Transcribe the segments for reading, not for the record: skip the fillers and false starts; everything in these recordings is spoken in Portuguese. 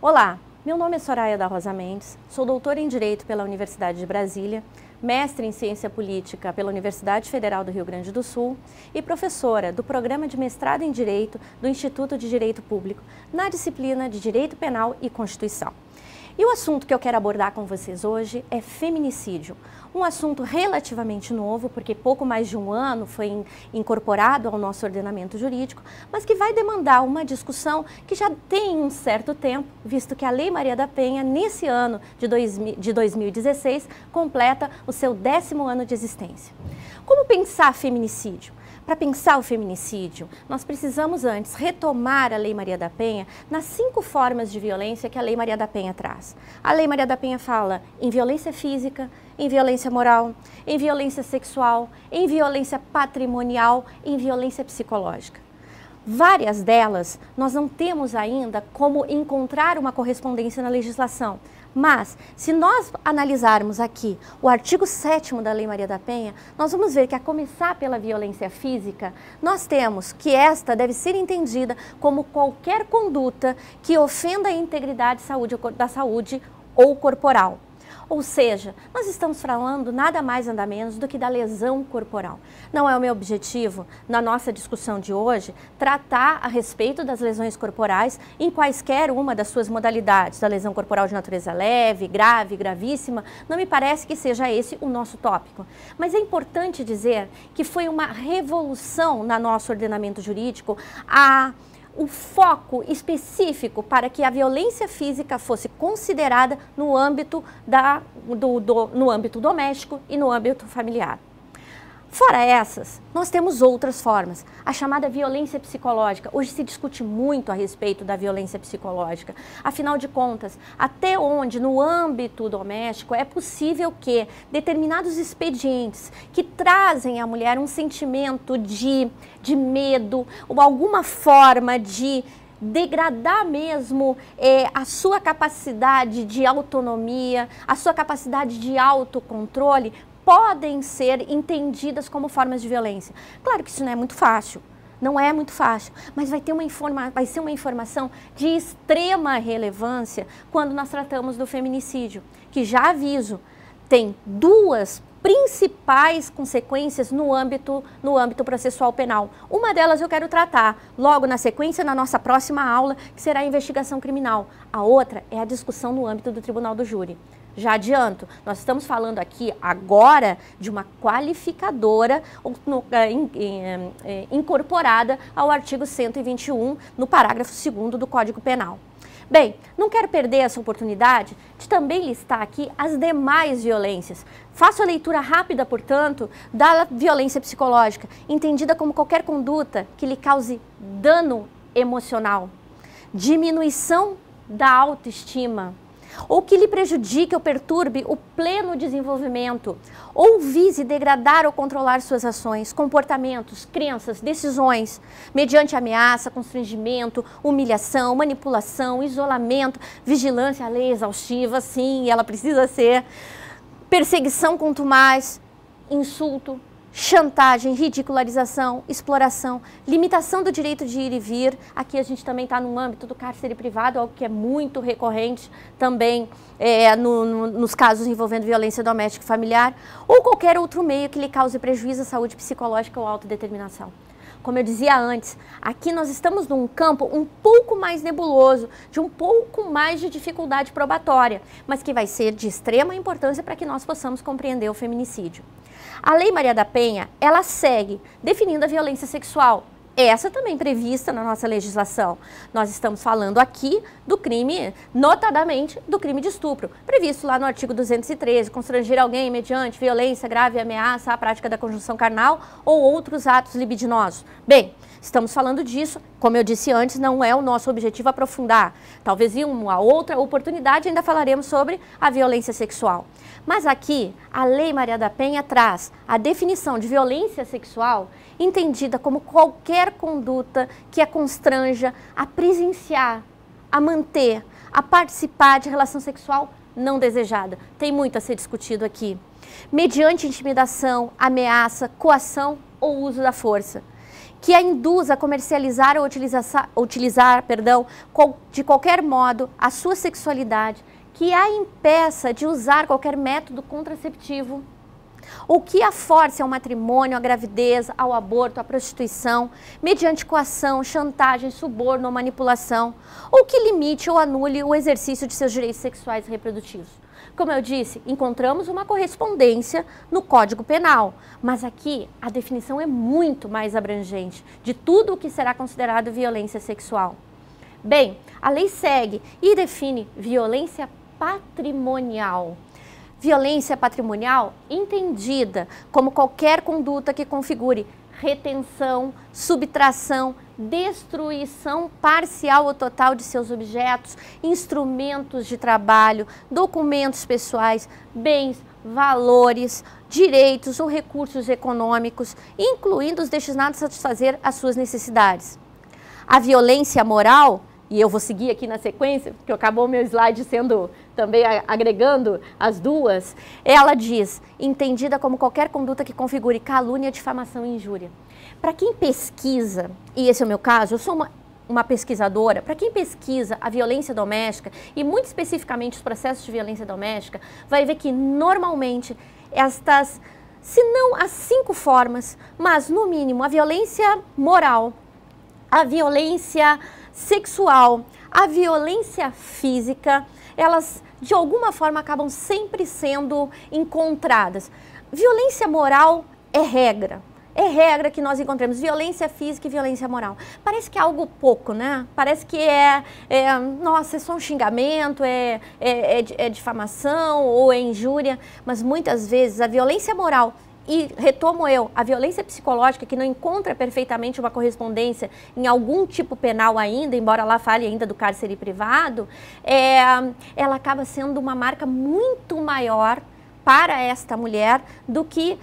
Olá, meu nome é Soraya da Rosa Mendes, sou doutora em Direito pela Universidade de Brasília, mestre em Ciência Política pela Universidade Federal do Rio Grande do Sul e professora do Programa de Mestrado em Direito do Instituto de Direito Público na disciplina de Direito Penal e Constituição. E o assunto que eu quero abordar com vocês hoje é feminicídio, um assunto relativamente novo, porque pouco mais de um ano foi incorporado ao nosso ordenamento jurídico, mas que vai demandar uma discussão que já tem um certo tempo, visto que a Lei Maria da Penha, nesse ano de 2016, completa o seu 10º ano de existência. Como pensar feminicídio? Para pensar o feminicídio, nós precisamos antes retomar a Lei Maria da Penha nas 5 formas de violência que a Lei Maria da Penha traz. A Lei Maria da Penha fala em violência física, em violência moral, em violência sexual, em violência patrimonial, em violência psicológica. Várias delas nós não temos ainda como encontrar uma correspondência na legislação. Mas, se nós analisarmos aqui o artigo 7º da Lei Maria da Penha, nós vamos ver que, a começar pela violência física, nós temos que esta deve ser entendida como qualquer conduta que ofenda a integridade da saúde ou corporal. Ou seja, nós estamos falando nada mais nada menos do que da lesão corporal. Não é o meu objetivo, na nossa discussão de hoje, tratar a respeito das lesões corporais em quaisquer uma das suas modalidades, da lesão corporal de natureza leve, grave, gravíssima. Não me parece que seja esse o nosso tópico. Mas é importante dizer que foi uma revolução no nosso ordenamento jurídico o foco específico para que a violência física fosse considerada no âmbito doméstico e no âmbito familiar. Fora essas, nós temos outras formas, a chamada violência psicológica. Hoje se discute muito a respeito da violência psicológica. Afinal de contas, até onde no âmbito doméstico é possível que determinados expedientes que trazem à mulher um sentimento de medo, ou alguma forma de degradar mesmo a sua capacidade de autonomia, a sua capacidade de autocontrole, podem ser entendidas como formas de violência. Claro que isso não é muito fácil, não é muito fácil, mas vai ser uma informação de extrema relevância quando nós tratamos do feminicídio, que, já aviso, tem 2 principais consequências no âmbito processual penal. Uma delas eu quero tratar logo na sequência, na nossa próxima aula, que será a investigação criminal. A outra é a discussão no âmbito do tribunal do júri. Já adianto, nós estamos falando aqui agora de uma qualificadora incorporada ao artigo 121, no parágrafo 2º do Código Penal. Bem, não quero perder essa oportunidade de também listar aqui as demais violências. Faço a leitura rápida, portanto, da violência psicológica, entendida como qualquer conduta que lhe cause dano emocional, diminuição da autoestima, ou que lhe prejudique ou perturbe o pleno desenvolvimento, ou vise degradar ou controlar suas ações, comportamentos, crenças, decisões, mediante ameaça, constrangimento, humilhação, manipulação, isolamento, vigilância, a lei exaustiva, sim, ela precisa ser, perseguição contumaz, insulto, chantagem, ridicularização, exploração, limitação do direito de ir e vir. Aqui a gente também está no âmbito do cárcere privado, algo que é muito recorrente também nos casos envolvendo violência doméstica e familiar, ou qualquer outro meio que lhe cause prejuízo à saúde psicológica ou autodeterminação. Como eu dizia antes, aqui nós estamos num campo um pouco mais nebuloso, de um pouco mais de dificuldade probatória, mas que vai ser de extrema importância para que nós possamos compreender o feminicídio. A Lei Maria da Penha, ela segue definindo a violência sexual. Essa também prevista na nossa legislação. Nós estamos falando aqui do crime, notadamente do crime de estupro, previsto lá no artigo 213, constranger alguém mediante violência grave e ameaça à prática da conjunção carnal ou outros atos libidinosos. Bem, estamos falando disso, como eu disse antes, não é o nosso objetivo aprofundar. Talvez em uma outra oportunidade ainda falaremos sobre a violência sexual. Mas aqui, a Lei Maria da Penha traz a definição de violência sexual entendida como qualquer conduta que a constranja a presenciar, a manter, a participar de relação sexual não desejada. Tem muito a ser discutido aqui. Mediante intimidação, ameaça, coação ou uso da força. que a induz a comercializar ou utilizar, de qualquer modo a sua sexualidade, que a impeça de usar qualquer método contraceptivo, ou que a force ao matrimônio, à gravidez, ao aborto, à prostituição, mediante coação, chantagem, suborno ou manipulação, ou que limite ou anule o exercício de seus direitos sexuais e reprodutivos. Como eu disse, encontramos uma correspondência no Código Penal, mas aqui a definição é muito mais abrangente de tudo o que será considerado violência sexual. Bem, a lei segue e define violência patrimonial. Violência patrimonial entendida como qualquer conduta que configure retenção, subtração, destruição parcial ou total de seus objetos, instrumentos de trabalho, documentos pessoais, bens, valores, direitos ou recursos econômicos, incluindo os destinados a satisfazer as suas necessidades. A violência moral, e eu vou seguir aqui na sequência, porque acabou o meu slide sendo também agregando as duas, ela diz, entendida como qualquer conduta que configure calúnia, difamação e injúria. Para quem pesquisa, e esse é o meu caso, eu sou uma pesquisadora, para quem pesquisa a violência doméstica, e muito especificamente os processos de violência doméstica, vai ver que normalmente estas, se não as 5 formas, mas no mínimo a violência moral, a violência sexual, a violência física, elas de alguma forma acabam sempre sendo encontradas. Violência moral é regra que nós encontramos, violência física e violência moral. Parece que é algo pouco, né? Parece que nossa, é só um xingamento, é difamação ou é injúria, mas muitas vezes a violência moral, e retomo a violência psicológica, que não encontra perfeitamente uma correspondência em algum tipo penal ainda, embora lá fale ainda do cárcere privado, ela acaba sendo uma marca muito maior para esta mulher do que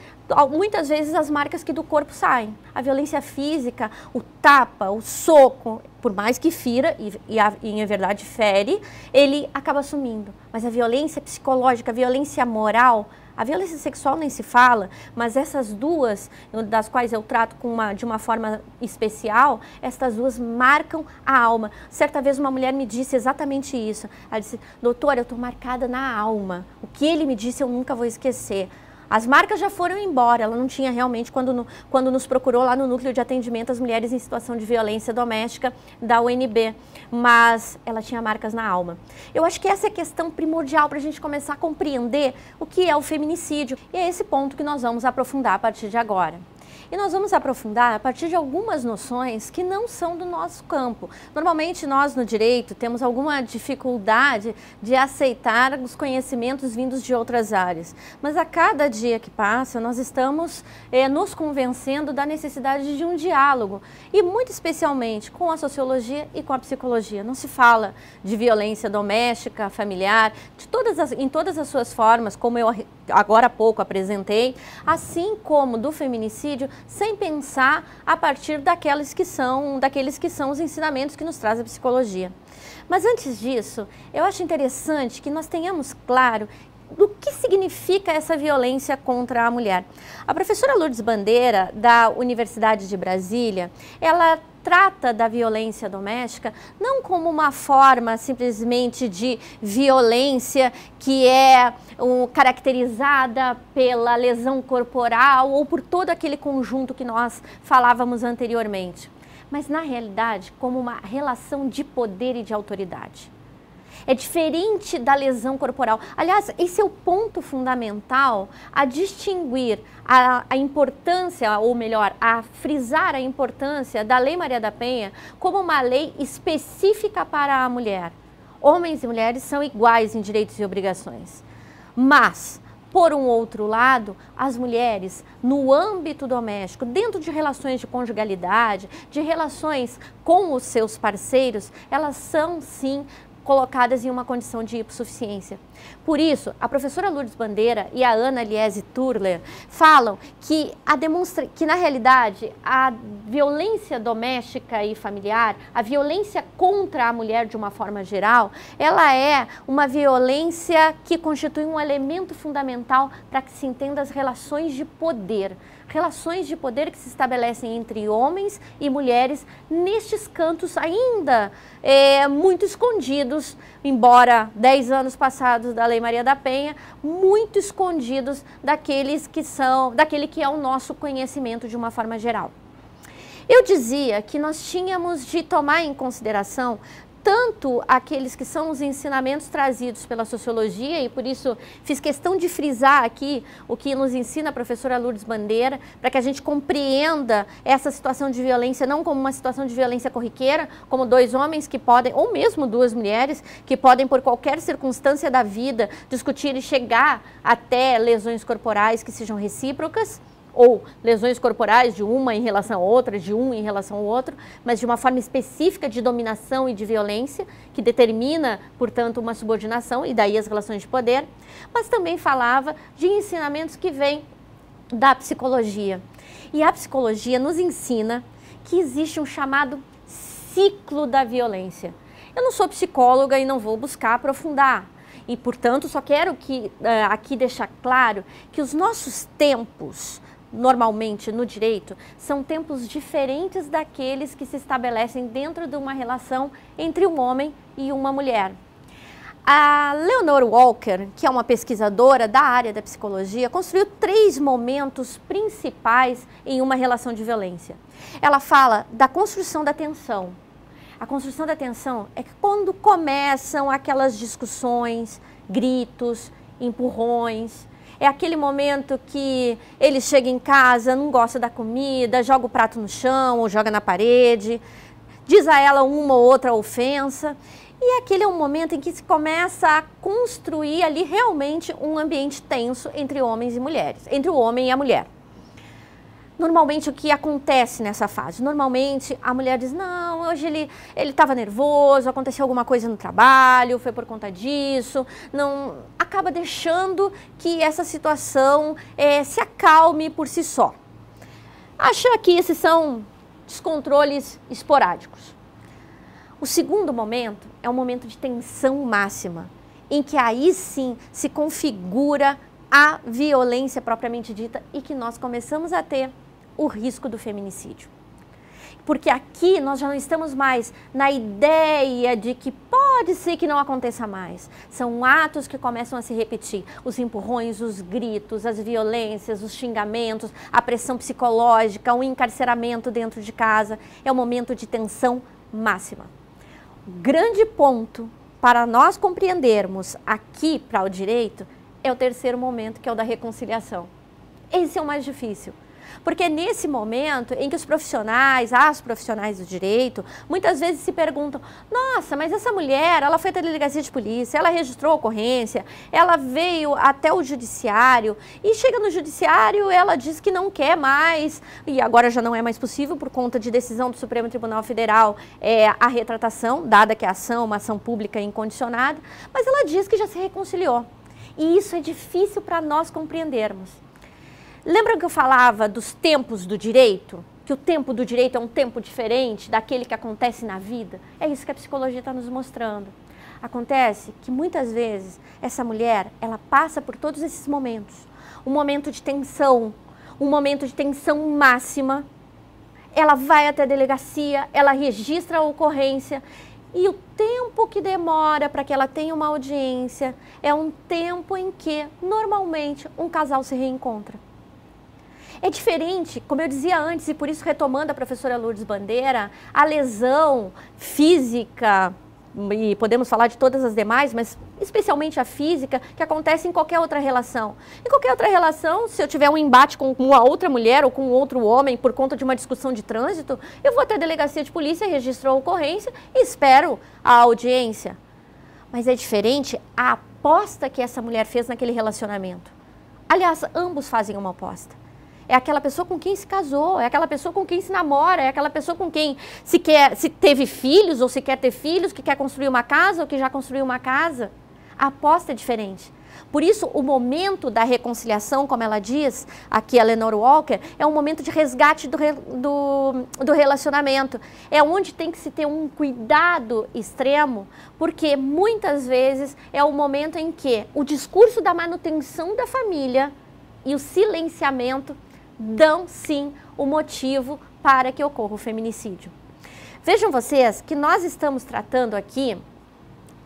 muitas vezes as marcas que do corpo saem. A violência física, o tapa, o soco, por mais que fira, e em verdade fere, ele acaba sumindo. Mas a violência psicológica, a violência moral, a violência sexual nem se fala, mas essas duas, das quais eu trato de uma forma especial, estas duas marcam a alma. Certa vez uma mulher me disse exatamente isso. Ela disse, doutora, eu estou marcada na alma. O que ele me disse eu nunca vou esquecer. As marcas já foram embora, ela não tinha realmente, quando nos procurou lá no Núcleo de Atendimento às Mulheres em Situação de Violência Doméstica da UNB, mas ela tinha marcas na alma. Eu acho que essa é a questão primordial para a gente começar a compreender o que é o feminicídio, e é esse ponto que nós vamos aprofundar a partir de agora. E nós vamos aprofundar a partir de algumas noções que não são do nosso campo. Normalmente nós no direito temos alguma dificuldade de aceitar os conhecimentos vindos de outras áreas. Mas a cada dia que passa nós estamos nos convencendo da necessidade de um diálogo. E muito especialmente com a sociologia e com a psicologia. Não se fala de violência doméstica, familiar, em todas as suas formas, como eu agora há pouco apresentei, assim como do feminicídio, sem pensar a partir daqueles que são os ensinamentos que nos traz a psicologia. Mas antes disso, eu acho interessante que nós tenhamos claro do que significa essa violência contra a mulher. A professora Lourdes Bandeira, da Universidade de Brasília, ela trata da violência doméstica não como uma forma simplesmente de violência que é caracterizada pela lesão corporal ou por todo aquele conjunto que nós falávamos anteriormente, mas na realidade como uma relação de poder e de autoridade. É diferente da lesão corporal. Aliás, esse é o ponto fundamental a distinguir a importância, ou melhor, a frisar a importância da Lei Maria da Penha como uma lei específica para a mulher. Homens e mulheres são iguais em direitos e obrigações. Mas, por um outro lado, as mulheres, no âmbito doméstico, dentro de relações de conjugalidade, de relações com os seus parceiros, elas são, sim, colocadas em uma condição de hipossuficiência. Por isso, a professora Lourdes Bandeira e a Ana Liese Turler falam que, na realidade, a violência doméstica e familiar, a violência contra a mulher de uma forma geral, ela é uma violência que constitui um elemento fundamental para que se entenda as relações de poder. Relações de poder que se estabelecem entre homens e mulheres nestes cantos ainda muito escondidos, embora 10 anos passados da Lei Maria da Penha, muito escondidos daquele que é o nosso conhecimento de uma forma geral. Eu dizia que nós tínhamos de tomar em consideração tanto aqueles que são os ensinamentos trazidos pela sociologia, e por isso fiz questão de frisar aqui o que nos ensina a professora Lourdes Bandeira, para que a gente compreenda essa situação de violência não como uma situação de violência corriqueira, como dois homens que podem, ou mesmo duas mulheres, que podem por qualquer circunstância da vida discutir e chegar até lesões corporais que sejam recíprocas, ou lesões corporais de uma em relação a outra, de um em relação ao outro, mas de uma forma específica de dominação e de violência, que determina, portanto, uma subordinação, e daí as relações de poder, mas também falava de ensinamentos que vêm da psicologia. E a psicologia nos ensina que existe um chamado ciclo da violência. Eu não sou psicóloga e não vou buscar aprofundar, e, portanto, só quero aqui deixar claro que os nossos tempos, normalmente no direito, são tempos diferentes daqueles que se estabelecem dentro de uma relação entre um homem e uma mulher. A Leonore Walker, que é uma pesquisadora da área da psicologia, construiu 3 momentos principais em uma relação de violência. Ela fala da construção da tensão. A construção da tensão é que quando começam aquelas discussões, gritos, empurrões, é aquele momento que ele chega em casa, não gosta da comida, joga o prato no chão ou joga na parede, diz a ela uma ou outra ofensa. E aquele é um momento em que se começa a construir ali realmente um ambiente tenso entre homens e mulheres, entre o homem e a mulher. Normalmente o que acontece nessa fase? Normalmente a mulher diz, não, hoje ele estava nervoso, aconteceu alguma coisa no trabalho, foi por conta disso, não, acaba deixando que essa situação se acalme por si só. Acha que esses são descontroles esporádicos. O segundo momento é um momento de tensão máxima, em que aí sim se configura a violência propriamente dita e que nós começamos a ter o risco do feminicídio. Porque aqui nós já não estamos mais na ideia de que pode ser que não aconteça mais. São atos que começam a se repetir. Os empurrões, os gritos, as violências, os xingamentos, a pressão psicológica, o encarceramento dentro de casa. É um momento de tensão máxima. O grande ponto para nós compreendermos aqui para o direito é o terceiro momento, que é o da reconciliação. Esse é o mais difícil. Porque é nesse momento em que os profissionais, as profissionais do direito, muitas vezes se perguntam, nossa, mas essa mulher, ela foi até a delegacia de polícia, ela registrou a ocorrência, ela veio até o judiciário e chega no judiciário, ela diz que não quer mais, e agora já não é mais possível por conta de decisão do Supremo Tribunal Federal, a retratação, dada que a ação, uma ação pública incondicionada, mas ela diz que já se reconciliou. E isso é difícil para nós compreendermos. Lembram que eu falava dos tempos do direito? Que o tempo do direito é um tempo diferente daquele que acontece na vida? É isso que a psicologia está nos mostrando. Acontece que muitas vezes essa mulher, ela passa por todos esses momentos. Um momento de tensão, um momento de tensão máxima. Ela vai até a delegacia, ela registra a ocorrência. E o tempo que demora para que ela tenha uma audiência é um tempo em que, normalmente, um casal se reencontra. É diferente, como eu dizia antes, e por isso retomando a professora Lourdes Bandeira, a lesão física, e podemos falar de todas as demais, mas especialmente a física, que acontece em qualquer outra relação. Em qualquer outra relação, se eu tiver um embate com uma outra mulher ou com outro homem por conta de uma discussão de trânsito, eu vou até a delegacia de polícia, registro a ocorrência e espero a audiência. Mas é diferente a aposta que essa mulher fez naquele relacionamento. Aliás, ambos fazem uma aposta. é aquela pessoa com quem se casou, é aquela pessoa com quem se namora, é aquela pessoa com quem se teve filhos ou se quer ter filhos, que quer construir uma casa ou que já construiu uma casa. A aposta é diferente. Por isso, o momento da reconciliação, como ela diz, aqui a Lenore Walker, é um momento de resgate do relacionamento. É onde tem que se ter um cuidado extremo, porque muitas vezes é o momento em que o discurso da manutenção da família e o silenciamento dão, sim, o motivo para que ocorra o feminicídio. Vejam vocês que nós estamos tratando aqui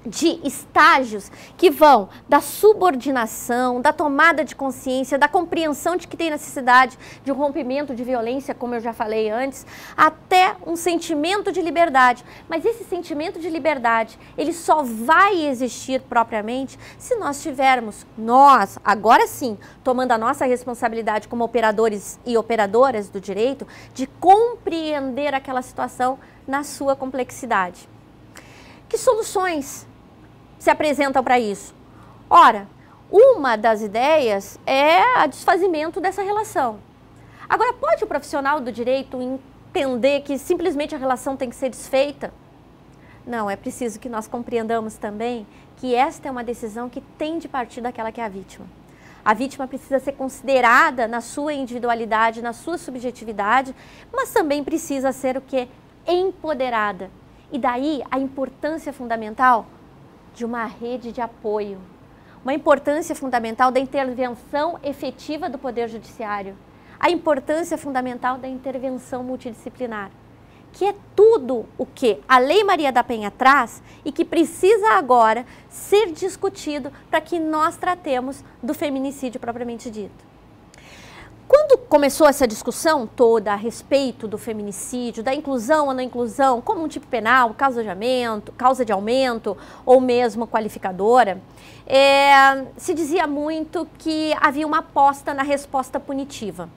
de estágios que vão da subordinação, da tomada de consciência, da compreensão de que tem necessidade de um rompimento de violência, como eu já falei antes, até um sentimento de liberdade. Mas esse sentimento de liberdade, ele só vai existir propriamente se nós tivermos, agora sim, tomando a nossa responsabilidade como operadores e operadoras do direito, de compreender aquela situação na sua complexidade. Que soluções se apresentam para isso? Ora, uma das ideias é o desfazimento dessa relação. Agora, pode o profissional do direito entender que simplesmente a relação tem que ser desfeita? Não, é preciso que nós compreendamos também que esta é uma decisão que tem de partir daquela que é a vítima. A vítima precisa ser considerada na sua individualidade, na sua subjetividade, mas também precisa ser o quê? Empoderada. E daí a importância fundamental de uma rede de apoio, uma importância fundamental da intervenção efetiva do Poder Judiciário, a importância fundamental da intervenção multidisciplinar, que é tudo o que a Lei Maria da Penha traz e que precisa agora ser discutido para que nós tratemos do feminicídio propriamente dito. Quando começou essa discussão toda a respeito do feminicídio, da inclusão ou não inclusão, como um tipo penal, causa de aumento ou mesmo qualificadora, se dizia muito que havia uma aposta na resposta punitiva.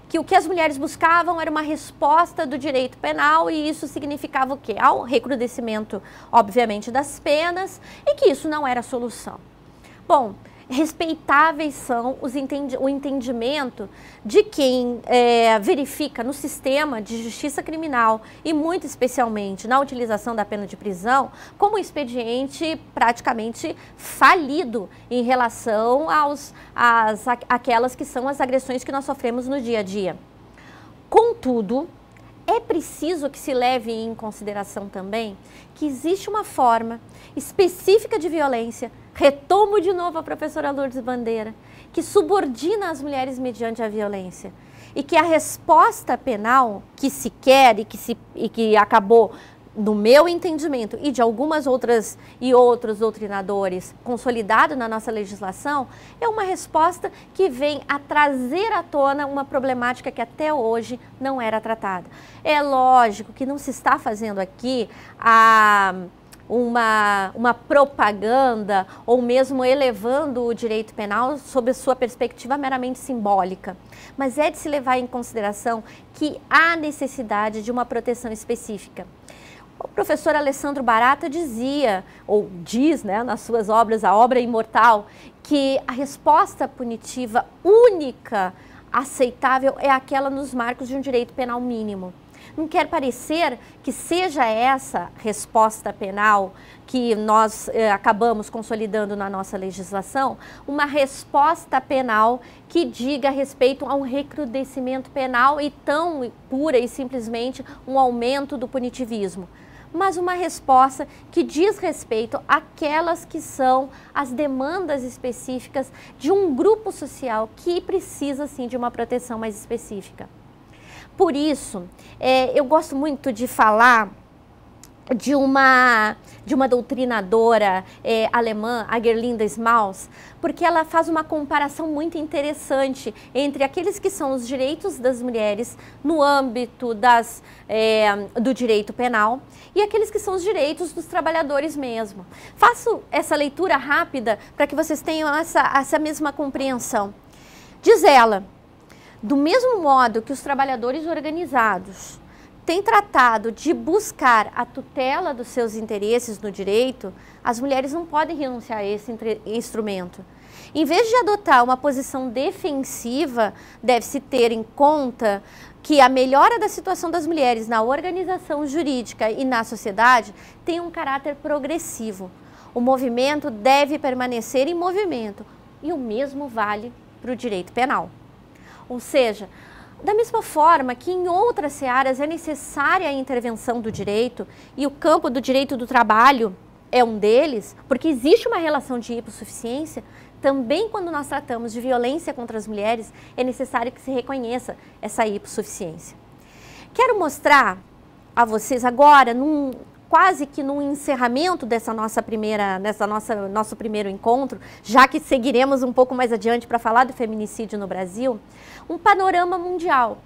Que o que as mulheres buscavam era uma resposta do direito penal e isso significava o quê? Ao recrudescimento, obviamente, das penas e que isso não era a solução. Bom, respeitáveis são o entendimento de quem verifica no sistema de justiça criminal e muito especialmente na utilização da pena de prisão como um expediente praticamente falido em relação àquelas que são as agressões que nós sofremos no dia a dia. Contudo, é preciso que se leve em consideração também que existe uma forma específica de violência, retomo de novo a professora Lourdes Bandeira, que subordina as mulheres mediante a violência e que a resposta penal que se quer e que acabou, no meu entendimento e de algumas outras e outros doutrinadores consolidado na nossa legislação, é uma resposta que vem a trazer à tona uma problemática que até hoje não era tratada. É lógico que não se está fazendo aqui uma propaganda ou mesmo elevando o direito penal sob a sua perspectiva meramente simbólica, mas é de se levar em consideração que há necessidade de uma proteção específica. O professor Alessandro Barata dizia, ou diz, né, nas suas obras, a obra imortal, que a resposta punitiva única, aceitável, é aquela nos marcos de um direito penal mínimo. Não quer parecer que seja essa resposta penal que nós acabamos consolidando na nossa legislação, uma resposta penal que diga respeito a um recrudescimento penal e tão pura e simplesmente um aumento do punitivismo, mas uma resposta que diz respeito àquelas que são as demandas específicas de um grupo social que precisa, sim, de uma proteção mais específica. Por isso, eu gosto muito de falar de uma doutrinadora alemã, a Gerlinde Smalls, porque ela faz uma comparação muito interessante entre aqueles que são os direitos das mulheres no âmbito do direito penal e aqueles que são os direitos dos trabalhadores mesmo. Faço essa leitura rápida para que vocês tenham essa mesma compreensão. Diz ela: do mesmo modo que os trabalhadores organizados tem tratado de buscar a tutela dos seus interesses no direito, as mulheres não podem renunciar a esse instrumento. Em vez de adotar uma posição defensiva, deve-se ter em conta que a melhora da situação das mulheres na organização jurídica e na sociedade tem um caráter progressivo. O movimento deve permanecer em movimento e o mesmo vale para o direito penal. Ou seja, da mesma forma que em outras searas é necessária a intervenção do direito, e o campo do direito do trabalho é um deles, porque existe uma relação de hipossuficiência, também quando nós tratamos de violência contra as mulheres, é necessário que se reconheça essa hipossuficiência. Quero mostrar a vocês agora, quase que num encerramento nosso primeiro encontro, já que seguiremos um pouco mais adiante para falar do feminicídio no Brasil, um panorama mundial.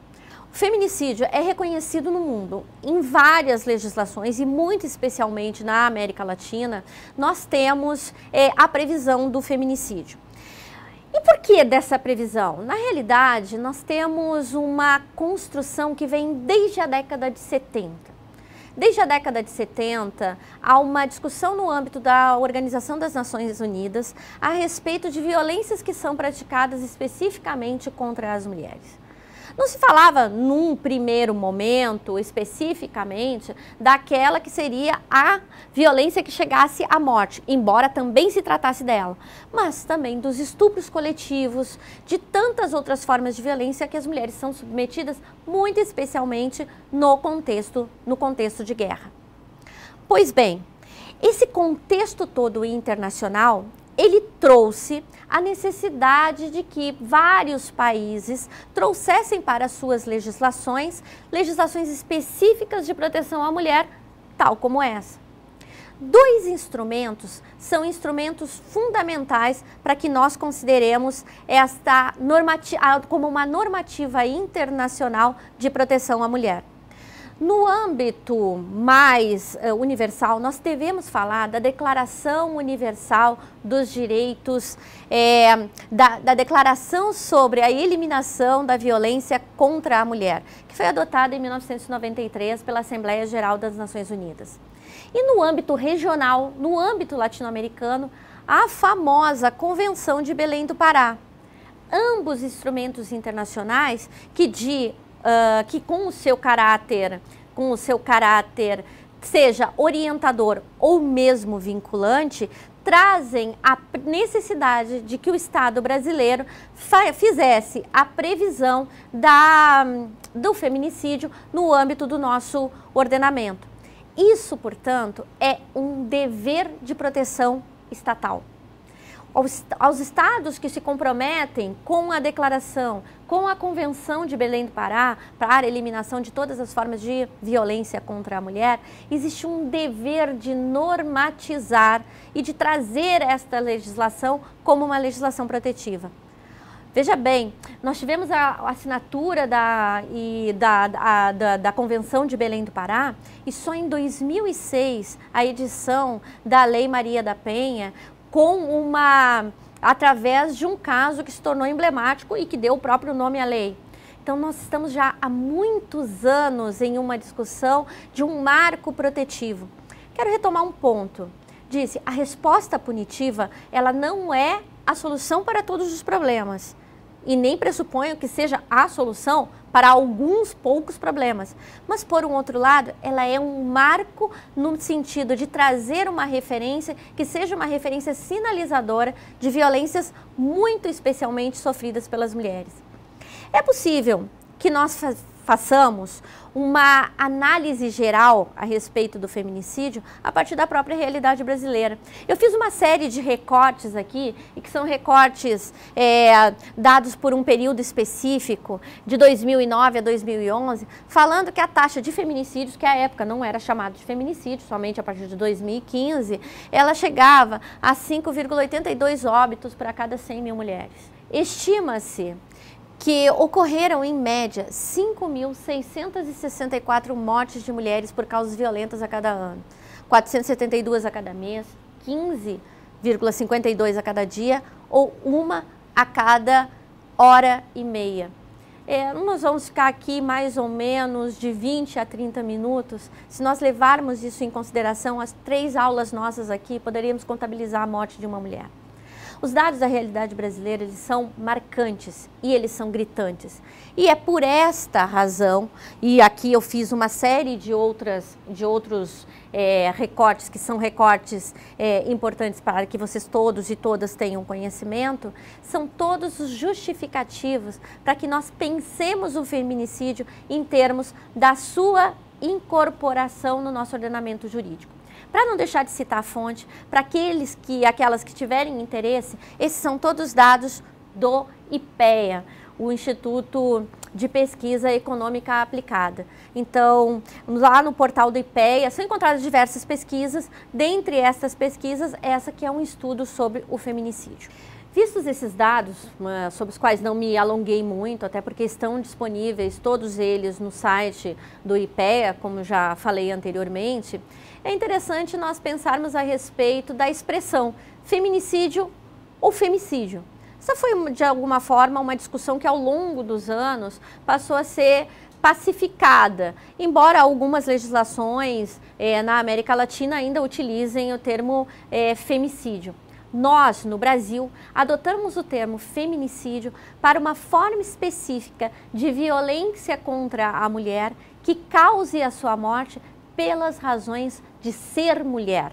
O feminicídio é reconhecido no mundo em várias legislações e muito especialmente na América Latina, nós temos a previsão do feminicídio. E por que dessa previsão? Na realidade, nós temos uma construção que vem desde a década de 70. Desde a década de 70, há uma discussão no âmbito da Organização das Nações Unidas a respeito de violências que são praticadas especificamente contra as mulheres. Não se falava, num primeiro momento, especificamente, daquela que seria a violência que chegasse à morte, embora também se tratasse dela, mas também dos estupros coletivos, de tantas outras formas de violência que as mulheres são submetidas, muito especialmente no contexto de guerra. Pois bem, esse contexto todo internacional, ele trouxe a necessidade de que vários países trouxessem para suas legislações específicas de proteção à mulher, tal como essa. Dois instrumentos são instrumentos fundamentais para que nós consideremos esta como uma normativa internacional de proteção à mulher. No âmbito mais universal, nós devemos falar da Declaração Universal dos Direitos, da Declaração sobre a Eliminação da Violência contra a Mulher, que foi adotada em 1993 pela Assembleia Geral das Nações Unidas. E no âmbito regional, no âmbito latino-americano, a famosa Convenção de Belém do Pará. Ambos instrumentos internacionais que com o seu caráter seja orientador ou mesmo vinculante, trazem a necessidade de que o Estado brasileiro fizesse a previsão do feminicídio no âmbito do nosso ordenamento. Isso, portanto, é um dever de proteção estatal. Aos estados que se comprometem com a declaração, com a Convenção de Belém do Pará, para a eliminação de todas as formas de violência contra a mulher, existe um dever de normatizar e de trazer esta legislação como uma legislação protetiva. Veja bem, nós tivemos a assinatura da Convenção de Belém do Pará e só em 2006 a edição da Lei Maria da Penha, através de um caso que se tornou emblemático e que deu o próprio nome à lei. Então nós estamos já há muitos anos em uma discussão de um marco protetivo. Quero retomar um ponto. Disse, a resposta punitiva, ela não é a solução para todos os problemas. E nem pressuponho que seja a solução para alguns poucos problemas. Mas, por um outro lado, ela é um marco no sentido de trazer uma referência que seja uma referência sinalizadora de violências muito especialmente sofridas pelas mulheres. É possível que nós façamos uma análise geral a respeito do feminicídio a partir da própria realidade brasileira. Eu fiz uma série de recortes aqui, e que são recortes dados por um período específico, de 2009 a 2011, falando que a taxa de feminicídios, que à época não era chamada de feminicídio, somente a partir de 2015, ela chegava a 5,82 óbitos para cada 100 mil mulheres. Estima-se que ocorreram, em média, 5.664 mortes de mulheres por causas violentas a cada ano, 472 a cada mês, 15,52 a cada dia ou uma a cada hora e meia. nós vamos ficar aqui mais ou menos de 20 a 30 minutos. Se nós levarmos isso em consideração, as 3 aulas nossas aqui, poderíamos contabilizar a morte de uma mulher. Os dados da realidade brasileira, eles são marcantes e eles são gritantes. E é por esta razão, e aqui eu fiz uma série de outros recortes, que são recortes importantes para que vocês todos e todas tenham conhecimento, são todos os justificativos para que nós pensemos o feminicídio em termos da sua incorporação no nosso ordenamento jurídico. Para não deixar de citar a fonte, para aquelas que tiverem interesse, esses são todos dados do IPEA, o Instituto de Pesquisa Econômica Aplicada. Então, lá no portal do IPEA são encontradas diversas pesquisas, dentre essas pesquisas, essa que é um estudo sobre o feminicídio. Vistos esses dados, sobre os quais não me alonguei muito, até porque estão disponíveis todos eles no site do IPEA, como já falei anteriormente, é interessante nós pensarmos a respeito da expressão feminicídio ou femicídio. Essa foi, de alguma forma, uma discussão que ao longo dos anos passou a ser pacificada, embora algumas legislações na América Latina ainda utilizem o termo femicídio. Nós, no Brasil, adotamos o termo feminicídio para uma forma específica de violência contra a mulher que cause a sua morte pelas razões de ser mulher.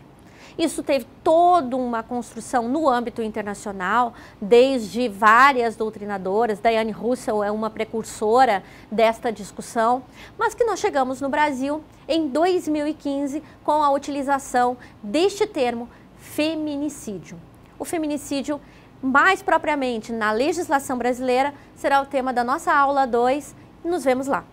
Isso teve toda uma construção no âmbito internacional, desde várias doutrinadoras, Diane Russell é uma precursora desta discussão, mas que nós chegamos no Brasil em 2015 com a utilização deste termo feminicídio. O feminicídio, mais propriamente na legislação brasileira, será o tema da nossa aula 2. Nos vemos lá.